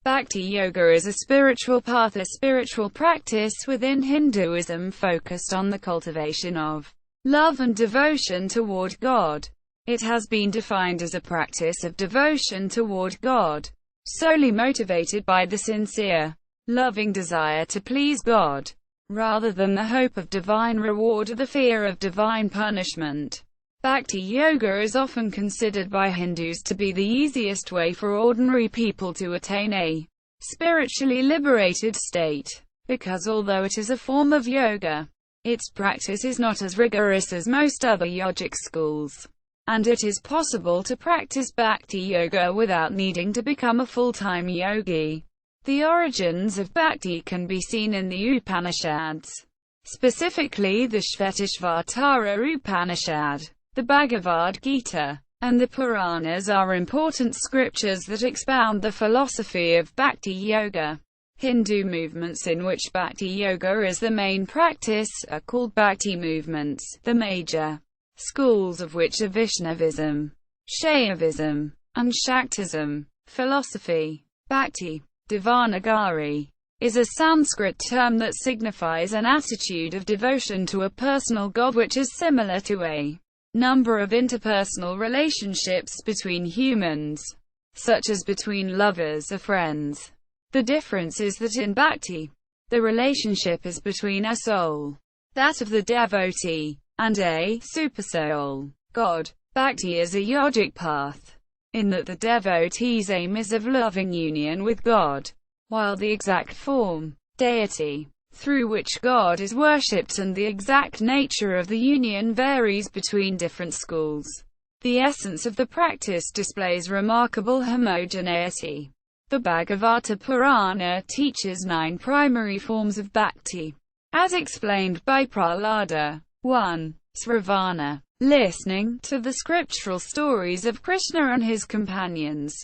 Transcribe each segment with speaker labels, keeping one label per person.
Speaker 1: Bhakti yoga is a spiritual path, a spiritual practice within Hinduism focused on the cultivation of love and devotion toward God. It has been defined as a practice of devotion toward God, solely motivated by the sincere, loving desire to please God, rather than the hope of divine reward or the fear of divine punishment. Bhakti yoga is often considered by Hindus to be the easiest way for ordinary people to attain a spiritually liberated state, because although it is a form of yoga, its practice is not as rigorous as most other yogic schools, and it is possible to practice Bhakti yoga without needing to become a full-time yogi. The origins of Bhakti can be seen in the Upanishads, specifically the Shvetashvatara Upanishad. The Bhagavad Gita and the Puranas are important scriptures that expound the philosophy of Bhakti yoga. Hindu movements in which Bhakti yoga is the main practice are called Bhakti movements, the major schools of which are Vaishnavism, Shaivism, and Shaktism. Philosophy. Bhakti, Devanagari, is a Sanskrit term that signifies an attitude of devotion to a personal god which is similar to a number of interpersonal relationships between humans, such as between lovers or friends. The difference is that in Bhakti, the relationship is between a soul, that of the devotee, and a supersoul, God. Bhakti is a yogic path, in that the devotee's aim is of loving union with God, while the exact form, deity, through which God is worshipped and the exact nature of the union varies between different schools. The essence of the practice displays remarkable homogeneity. The Bhagavata Purana teaches 9 primary forms of bhakti, as explained by Prahlada. 1. Sravana, listening to the scriptural stories of Krishna and his companions.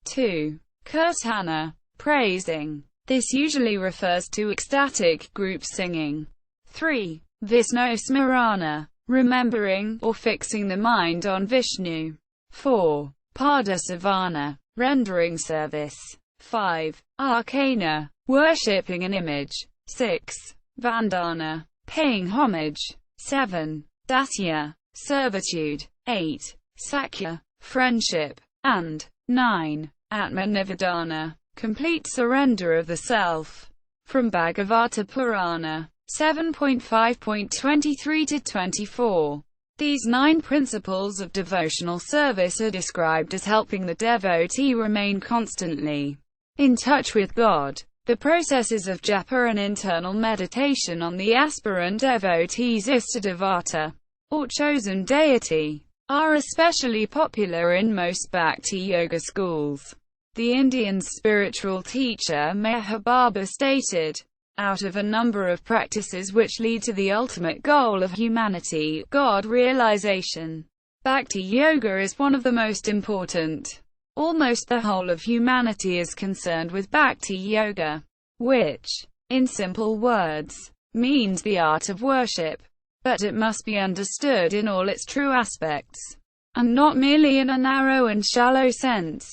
Speaker 1: 2. Kirtana, praising. This usually refers to ecstatic group singing. 3. Vishnu Smarana, remembering or fixing the mind on Vishnu. 4. Padasavana, rendering service. 5. Arcana, worshipping an image. 6. Vandana, paying homage. 7. Dasya, servitude. 8. Sakya, friendship. And 9. Atmanivedana, complete surrender of the self. From Bhagavata Purana 7.5.23-24. These 9 principles of devotional service are described as helping the devotee remain constantly in touch with God. The processes of japa and internal meditation on the aspirant devotee's Istadevata, or chosen deity, are especially popular in most Bhakti yoga schools. The Indian spiritual teacher Meher Baba stated, "Out of a number of practices which lead to the ultimate goal of humanity, God realization, Bhakti yoga is one of the most important. Almost the whole of humanity is concerned with Bhakti yoga, which, in simple words, means the art of worship. But it must be understood in all its true aspects, and not merely in a narrow and shallow sense,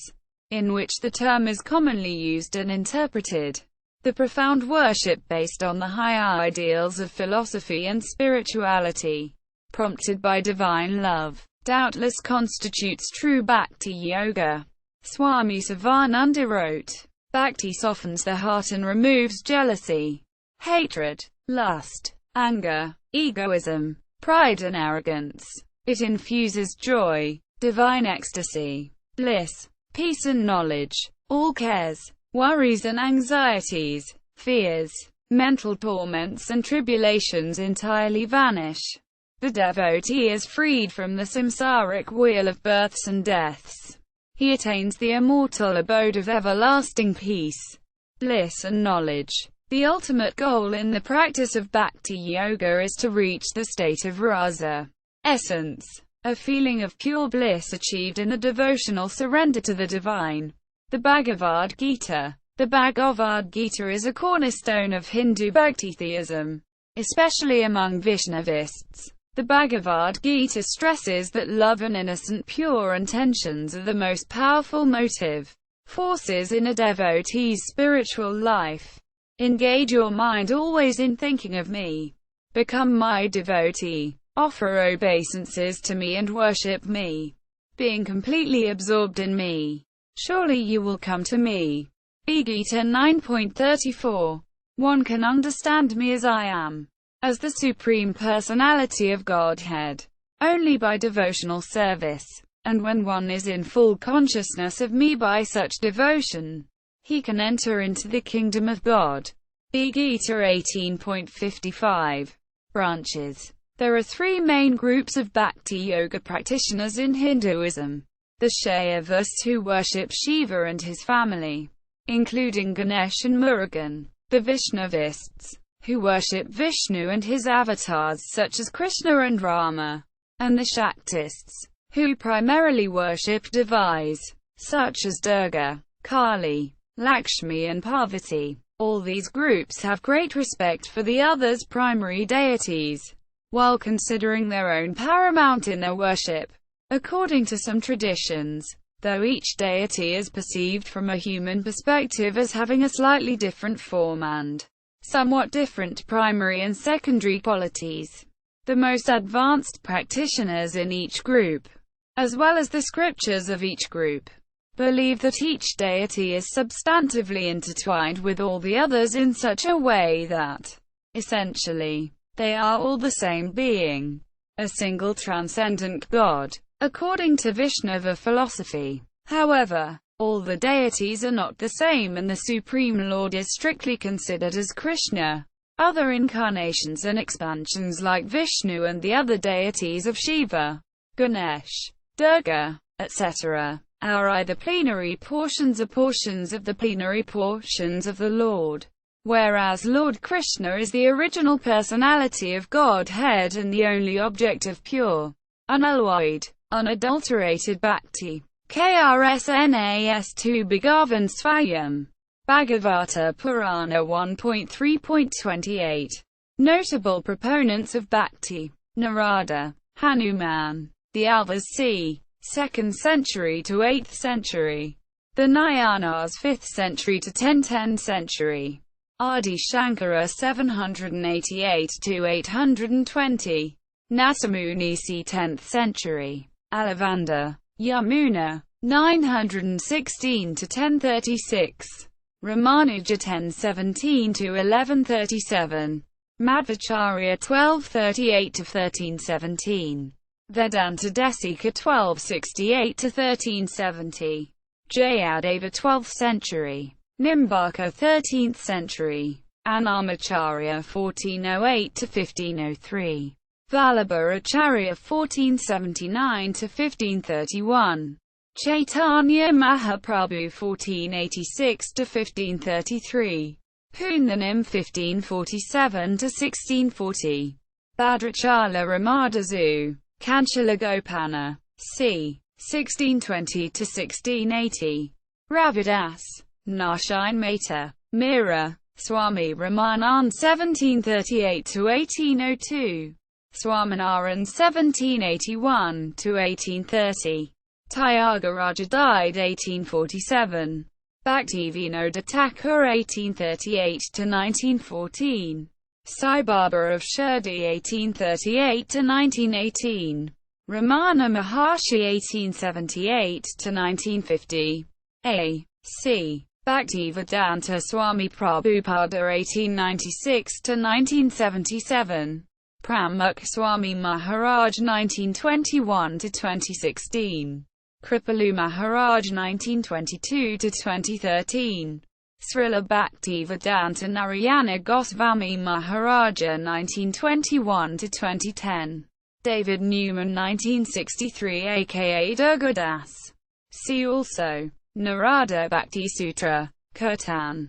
Speaker 1: in which the term is commonly used and interpreted. The profound worship based on the higher ideals of philosophy and spirituality, prompted by divine love, doubtless constitutes true Bhakti yoga." Swami Sivananda wrote, "Bhakti softens the heart and removes jealousy, hatred, lust, anger, egoism, pride and arrogance. It infuses joy, divine ecstasy, bliss, peace and knowledge. All cares, worries and anxieties, fears, mental torments and tribulations entirely vanish. The devotee is freed from the samsaric wheel of births and deaths. He attains the immortal abode of everlasting peace, bliss and knowledge." The ultimate goal in the practice of Bhakti yoga is to reach the state of rasa, essence, a feeling of pure bliss achieved in the devotional surrender to the divine. The Bhagavad Gita. The Bhagavad Gita is a cornerstone of Hindu Bhakti theism, especially among Vaishnavists. The Bhagavad Gita stresses that love and innocent pure intentions are the most powerful motive forces in a devotee's spiritual life. Engage your mind always in thinking of me. Become my devotee. Offer obeisances to me and worship me. Being completely absorbed in me, surely you will come to me. Bhagavad Gita 9.34. One can understand me as I am, as the Supreme Personality of Godhead, only by devotional service. And when one is in full consciousness of me by such devotion, he can enter into the kingdom of God. Bhagavad Gita 18.55. Branches. There are three main groups of Bhakti Yoga practitioners in Hinduism. The Shaivists, who worship Shiva and his family, including Ganesh and Murugan. The Vaishnavists, who worship Vishnu and his avatars such as Krishna and Rama. And the Shaktists, who primarily worship Devis, such as Durga, Kali, Lakshmi and Parvati. All these groups have great respect for the others' primary deities, while considering their own paramount in their worship. According to some traditions, though each deity is perceived from a human perspective as having a slightly different form and somewhat different primary and secondary qualities, the most advanced practitioners in each group, as well as the scriptures of each group, believe that each deity is substantively intertwined with all the others in such a way that, essentially, they are all the same being, a single transcendent God. According to Vaishnava philosophy, however, all the deities are not the same and the Supreme Lord is strictly considered as Krishna. Other incarnations and expansions like Vishnu and the other deities of Shiva, Ganesh, Durga, etc., are either plenary portions or portions of the plenary portions of the Lord, whereas Lord Krishna is the original personality of Godhead and the only object of pure, unalloyed, unadulterated bhakti. KRSNAS 2 Bhagavan Svayam. Bhagavata Purana 1.3.28. Notable proponents of Bhakti: Narada, Hanuman, the Alvars c. 2nd century to 8th century, the Nayanas 5th century to 10th century, Adi Shankara 788 to 820, Nasamuni c. 10th century, Alavanda, Yamuna 916 to 1036, Ramanuja 1017 to 1137, Madhvacharya 1238 to 1317, Vedanta Desika 1268 to 1370, Jayadeva 12th century, Nimbaka 13th century, Annamacharya 1408 to 1503, Vallabharacharya 1479 to 1531, Chaitanya Mahaprabhu 1486 to 1533, Pundanim 1547 to 1640, Bhadrachala Ramadasu, Kanchala Gopana, c. 1620 to 1680, Ravidas, Narshine Mehta, Mira, Swami Ramanand 1738 to 1802, Swaminarayan 1781 to 1830, Tyagaraja died 1847, Bhaktivinoda Thakur 1838 to 1914, Sai Baba of Shirdi 1838 to 1918, Ramana Maharshi 1878 to 1950, A.C. Bhaktivedanta Swami Prabhupada 1896 to 1977, Pramukh Swami Maharaj 1921 to 2016, Kripalu Maharaj 1922 to 2013, Srila Bhaktivedanta Narayana Goswami Maharaja 1921 to 2010, David Newman 1963 aka Durgadas. See also Narada Bhakti Sutra, Kirtan.